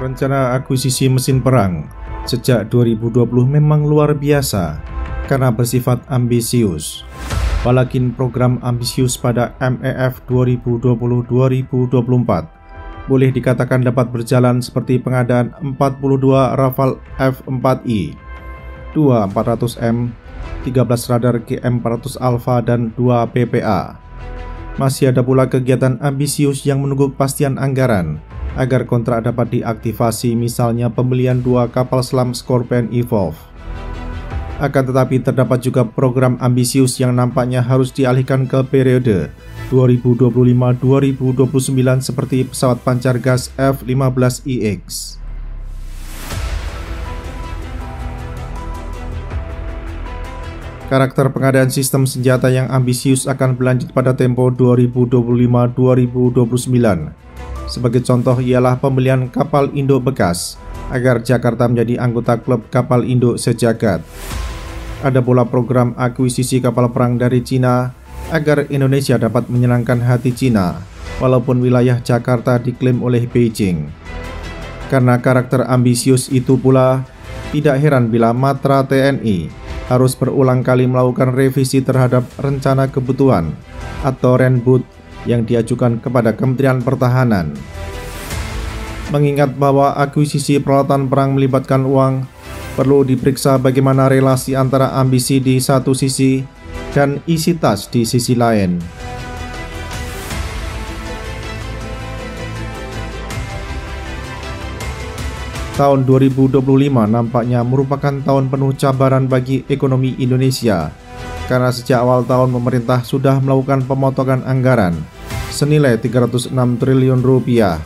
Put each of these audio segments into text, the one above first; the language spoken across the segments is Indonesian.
Rencana akuisisi mesin perang sejak 2020 memang luar biasa karena bersifat ambisius. Walakin program ambisius pada MEF 2020-2024 boleh dikatakan dapat berjalan seperti pengadaan 42 Rafale F4I, 2 400M, 13 radar GM400 Alpha dan 2 PPA. Masih ada pula kegiatan ambisius yang menunggu kepastian anggaran agar kontrak dapat diaktifasi, misalnya pembelian 2 kapal selam Scorpion Evolve. Akan tetapi terdapat juga program ambisius yang nampaknya harus dialihkan ke periode 2025-2029 seperti pesawat pancar gas F-15IX. Karakter pengadaan sistem senjata yang ambisius akan berlanjut pada tempo 2025-2029. Sebagai contoh ialah pembelian kapal induk bekas agar Jakarta menjadi anggota klub kapal induk sejagat. Ada pula program akuisisi kapal perang dari Cina agar Indonesia dapat menyenangkan hati Cina walaupun wilayah Jakarta diklaim oleh Beijing. Karena karakter ambisius itu pula, tidak heran bila Matra TNI harus berulang kali melakukan revisi terhadap rencana kebutuhan atau Renbud yang diajukan kepada Kementerian Pertahanan. Mengingat bahwa akuisisi peralatan perang melibatkan uang, perlu diperiksa bagaimana relasi antara ambisi di satu sisi dan isi tas di sisi lain. Tahun 2025 nampaknya merupakan tahun penuh cabaran bagi ekonomi Indonesia, karena sejak awal tahun pemerintah sudah melakukan pemotongan anggaran senilai 306 triliun rupiah.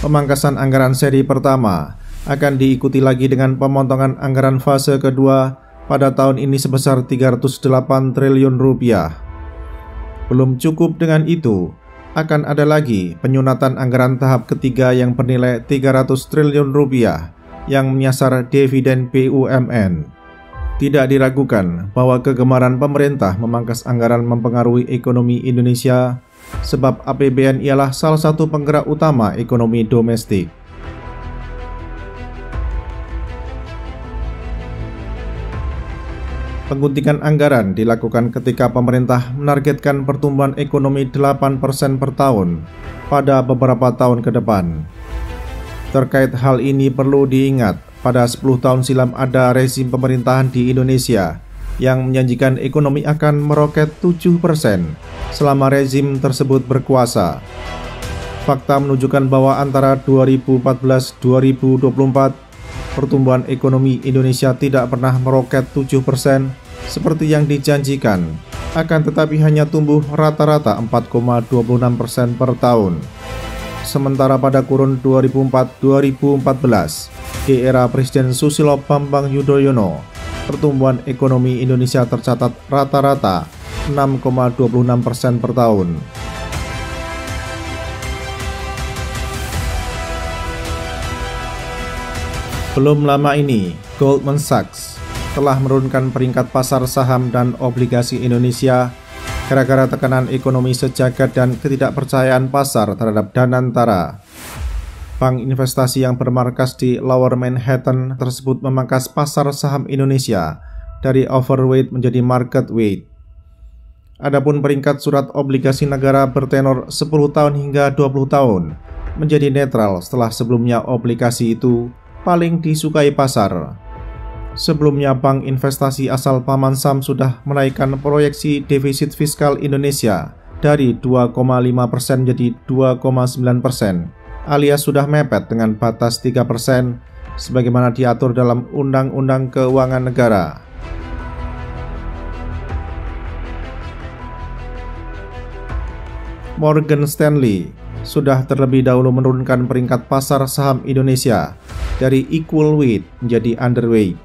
Pemangkasan anggaran seri pertama akan diikuti lagi dengan pemotongan anggaran fase kedua pada tahun ini sebesar 308 triliun rupiah. Belum cukup dengan itu, akan ada lagi penyunatan anggaran tahap ketiga yang bernilai 300 triliun rupiah yang menyasar dividen BUMN. Tidak diragukan bahwa kegemaran pemerintah memangkas anggaran mempengaruhi ekonomi Indonesia, sebab APBN ialah salah satu penggerak utama ekonomi domestik. Pengguntingan anggaran dilakukan ketika pemerintah menargetkan pertumbuhan ekonomi 8% per tahun pada beberapa tahun ke depan. Terkait hal ini perlu diingat, pada 10 tahun silam ada rezim pemerintahan di Indonesia yang menjanjikan ekonomi akan meroket 7% selama rezim tersebut berkuasa. Fakta menunjukkan bahwa antara 2014-2024 pertumbuhan ekonomi Indonesia tidak pernah meroket 7% seperti yang dijanjikan, akan tetapi hanya tumbuh rata-rata 4,26% per tahun. Sementara pada kurun 2004-2014 di era Presiden Susilo Bambang Yudhoyono, pertumbuhan ekonomi Indonesia tercatat rata-rata 6,26% per tahun. Belum lama ini, Goldman Sachs telah menurunkan peringkat pasar saham dan obligasi Indonesia gara-gara tekanan ekonomi sejagat dan ketidakpercayaan pasar terhadap Danantara. Bank investasi yang bermarkas di Lower Manhattan tersebut memangkas pasar saham Indonesia dari overweight menjadi market weight. Adapun peringkat surat obligasi negara bertenor 10 tahun hingga 20 tahun menjadi netral setelah sebelumnya obligasi itu paling disukai pasar. Sebelumnya Bank Investasi asal Paman Sam sudah menaikkan proyeksi defisit fiskal Indonesia dari 2,5% menjadi 2,9%, alias sudah mepet dengan batas 3% sebagaimana diatur dalam Undang-Undang Keuangan Negara. Morgan Stanley sudah terlebih dahulu menurunkan peringkat pasar saham Indonesia dari equal weight menjadi underweight.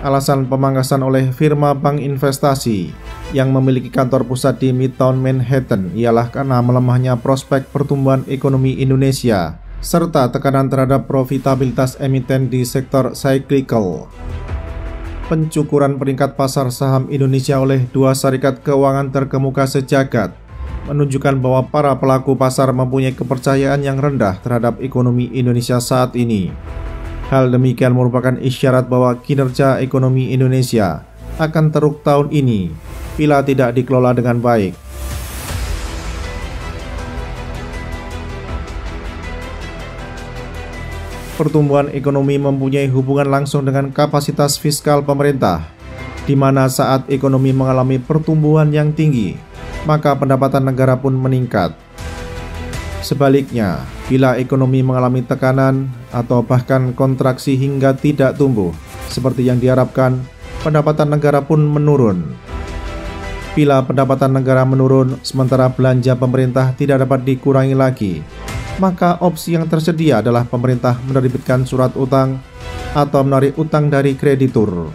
Alasan pemangkasan oleh firma bank investasi yang memiliki kantor pusat di Midtown Manhattan ialah karena melemahnya prospek pertumbuhan ekonomi Indonesia serta tekanan terhadap profitabilitas emiten di sektor cyclical. Pencukuran peringkat pasar saham Indonesia oleh dua syarikat keuangan terkemuka sejagat menunjukkan bahwa para pelaku pasar mempunyai kepercayaan yang rendah terhadap ekonomi Indonesia saat ini. Hal demikian merupakan isyarat bahwa kinerja ekonomi Indonesia akan teruk tahun ini bila tidak dikelola dengan baik. Pertumbuhan ekonomi mempunyai hubungan langsung dengan kapasitas fiskal pemerintah, di mana saat ekonomi mengalami pertumbuhan yang tinggi, maka pendapatan negara pun meningkat. Sebaliknya, bila ekonomi mengalami tekanan atau bahkan kontraksi hingga tidak tumbuh, seperti yang diharapkan, pendapatan negara pun menurun. Bila pendapatan negara menurun, sementara belanja pemerintah tidak dapat dikurangi lagi, maka opsi yang tersedia adalah pemerintah menerbitkan surat utang atau menarik utang dari kreditur.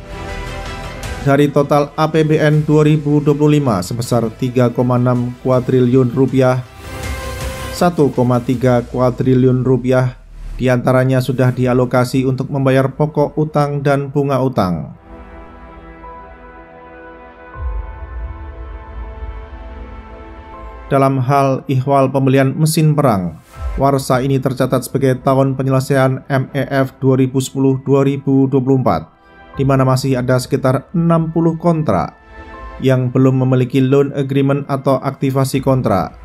Dari total APBN 2025 sebesar 3,6 kuadriliun rupiah, 1,3 kuadriliun rupiah diantaranya sudah dialokasi untuk membayar pokok utang dan bunga utang. Dalam hal ihwal pembelian mesin perang, warsa ini tercatat sebagai tahun penyelesaian MEF 2010-2024, di mana masih ada sekitar 60 kontrak yang belum memiliki loan agreement atau aktivasi kontrak.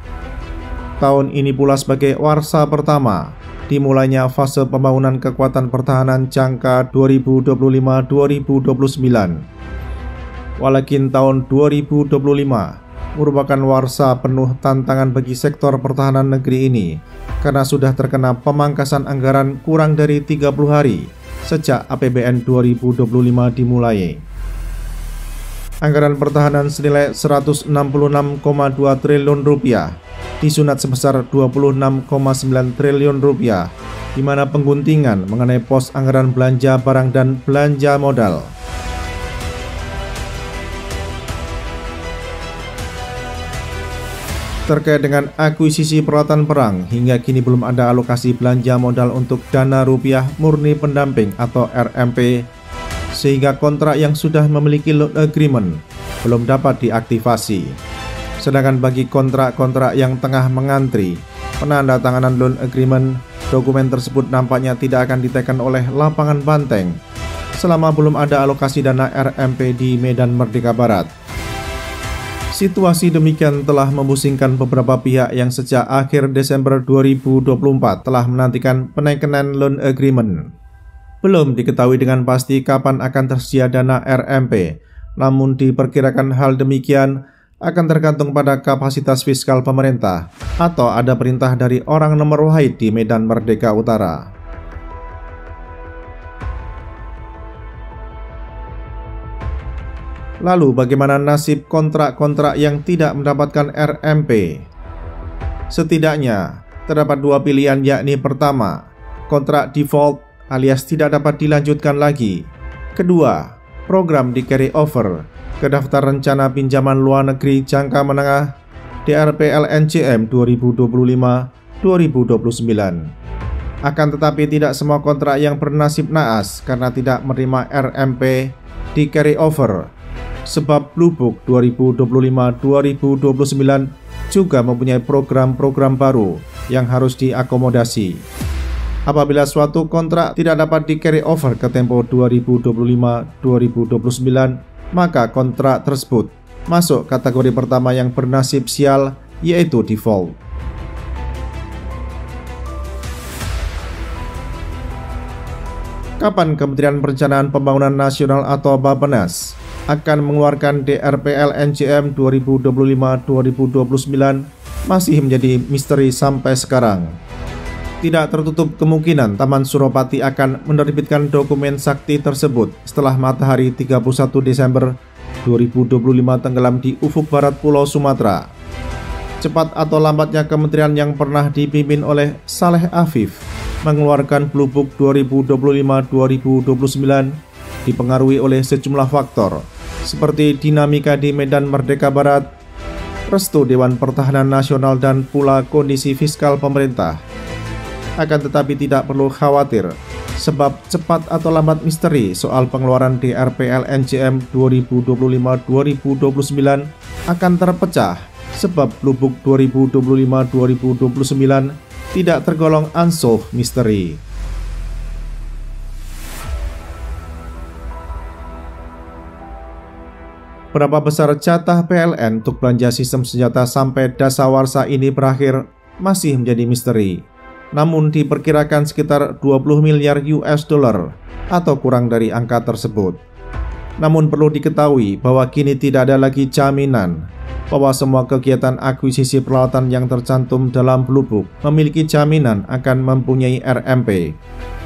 Tahun ini pula sebagai warsa pertama dimulainya fase pembangunan kekuatan pertahanan jangka 2025-2029. Walakin tahun 2025 merupakan warsa penuh tantangan bagi sektor pertahanan negeri ini karena sudah terkena pemangkasan anggaran kurang dari 30 hari sejak APBN 2025 dimulai. Anggaran pertahanan senilai 166,2 triliun rupiah disunat sebesar 26,9 triliun rupiah, di mana pengguntingan mengenai pos anggaran belanja barang dan belanja modal. Terkait dengan akuisisi peralatan perang, hingga kini belum ada alokasi belanja modal untuk dana rupiah murni pendamping atau RMP, sehingga kontrak yang sudah memiliki loan agreement belum dapat diaktifasi. Sedangkan bagi kontrak-kontrak yang tengah mengantri penandatanganan loan agreement, dokumen tersebut nampaknya tidak akan diteken oleh lapangan banteng selama belum ada alokasi dana RMP di Medan Merdeka Barat. Situasi demikian telah memusingkan beberapa pihak yang sejak akhir Desember 2024 telah menantikan penaikenan loan agreement. Belum diketahui dengan pasti kapan akan tersedia dana RMP, namun diperkirakan hal demikian akan tergantung pada kapasitas fiskal pemerintah atau ada perintah dari orang nomor wahid di Medan Merdeka Utara. Lalu bagaimana nasib kontrak-kontrak yang tidak mendapatkan RMP? Setidaknya terdapat dua pilihan, yakni pertama, kontrak default alias tidak dapat dilanjutkan lagi. Kedua, program di carry over ke daftar rencana pinjaman luar negeri jangka menengah DRPLNCM 2025-2029. Akan tetapi tidak semua kontrak yang bernasib naas karena tidak menerima RMP di carry over, sebab Blue Book 2025-2029 juga mempunyai program-program baru yang harus diakomodasi. Apabila suatu kontrak tidak dapat di carry over ke tempo 2025-2029, maka kontrak tersebut masuk kategori pertama yang bernasib sial, yaitu default. Kapan Kementerian Perencanaan Pembangunan Nasional atau Bappenas akan mengeluarkan DRPLNCM 2025-2029 masih menjadi misteri sampai sekarang. Tidak tertutup kemungkinan Taman Suropati akan menerbitkan dokumen sakti tersebut setelah matahari 31 Desember 2025 tenggelam di ufuk barat Pulau Sumatera. Cepat atau lambatnya kementerian yang pernah dipimpin oleh Saleh Afif mengeluarkan Blue Book 2025-2029 dipengaruhi oleh sejumlah faktor seperti dinamika di Medan Merdeka Barat, restu Dewan Pertahanan Nasional, dan pula kondisi fiskal pemerintah. Akan tetapi tidak perlu khawatir, sebab cepat atau lambat misteri soal pengeluaran DRPLNCM 2025-2029 akan terpecah sebab Blue Book 2025-2029 tidak tergolong unsolved mystery. Berapa besar jatah PLN untuk belanja sistem senjata sampai dasawarsa ini berakhir masih menjadi misteri. Namun diperkirakan sekitar 20 miliar US dollar atau kurang dari angka tersebut. Namun perlu diketahui bahwa kini tidak ada lagi jaminan bahwa semua kegiatan akuisisi peralatan yang tercantum dalam Blue Book memiliki jaminan akan mempunyai RMP.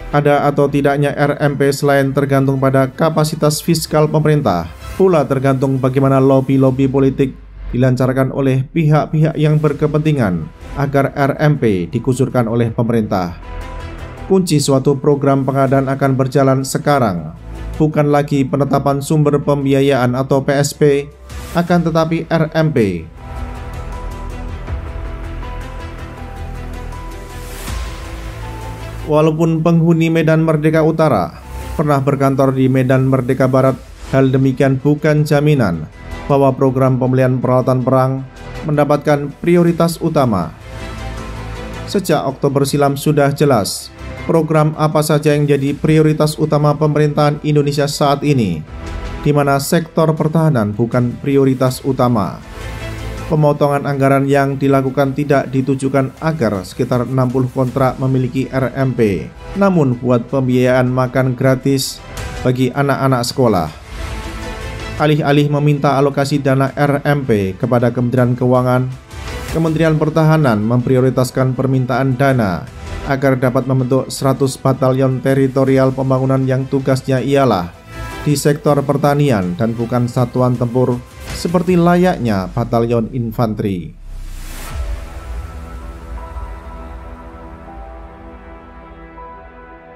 Ada atau tidaknya RMP selain tergantung pada kapasitas fiskal pemerintah, pula tergantung bagaimana lobby-lobby politik dilancarkan oleh pihak-pihak yang berkepentingan agar RMP dikucurkan oleh pemerintah. Kunci suatu program pengadaan akan berjalan sekarang bukan lagi penetapan sumber pembiayaan atau PSP, akan tetapi RMP. Walaupun penghuni Medan Merdeka Utara pernah berkantor di Medan Merdeka Barat, hal demikian bukan jaminan bahwa program pembelian peralatan perang mendapatkan prioritas utama. Sejak Oktober silam sudah jelas program apa saja yang jadi prioritas utama pemerintahan Indonesia saat ini, di mana sektor pertahanan bukan prioritas utama. Pemotongan anggaran yang dilakukan tidak ditujukan agar sekitar 60 kontrak memiliki RMP, namun buat pembiayaan makan gratis bagi anak-anak sekolah. Alih-alih meminta alokasi dana RMP kepada Kementerian Keuangan, Kementerian Pertahanan memprioritaskan permintaan dana agar dapat membentuk 100 batalion teritorial pembangunan yang tugasnya ialah di sektor pertanian dan bukan satuan tempur seperti layaknya batalion infanteri.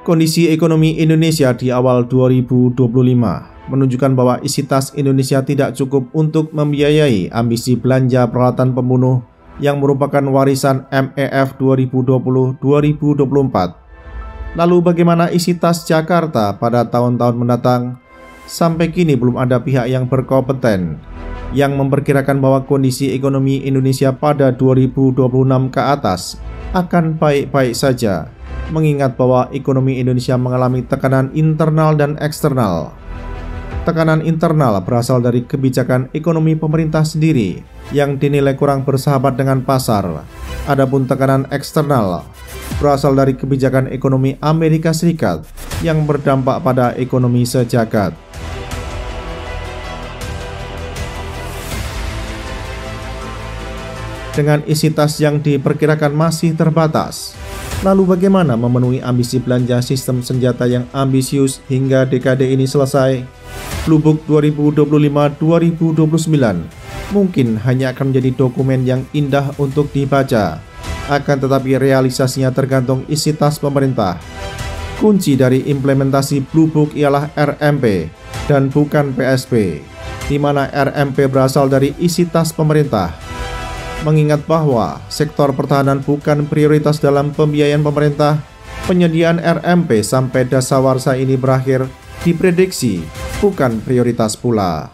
Kondisi ekonomi Indonesia di awal 2025 menunjukkan bahwa isi tas Indonesia tidak cukup untuk membiayai ambisi belanja peralatan pembunuh yang merupakan warisan MEF 2020-2024. Lalu bagaimana isi tas Jakarta pada tahun-tahun mendatang? Sampai kini belum ada pihak yang berkompeten yang memperkirakan bahwa kondisi ekonomi Indonesia pada 2026 ke atas akan baik-baik saja, mengingat bahwa ekonomi Indonesia mengalami tekanan internal dan eksternal. Tekanan internal berasal dari kebijakan ekonomi pemerintah sendiri yang dinilai kurang bersahabat dengan pasar. Adapun tekanan eksternal berasal dari kebijakan ekonomi Amerika Serikat yang berdampak pada ekonomi sejagat. Dengan isi tas yang diperkirakan masih terbatas, lalu bagaimana memenuhi ambisi belanja sistem senjata yang ambisius hingga dekade ini selesai? Blue Book 2025-2029 mungkin hanya akan menjadi dokumen yang indah untuk dibaca, akan tetapi realisasinya tergantung isi tas pemerintah. Kunci dari implementasi Blue Book ialah RMP dan bukan PSP, di mana RMP berasal dari isi tas pemerintah. Mengingat bahwa sektor pertahanan bukan prioritas dalam pembiayaan pemerintah, penyediaan RMP sampai dasawarsa ini berakhir diprediksi bukan prioritas pula.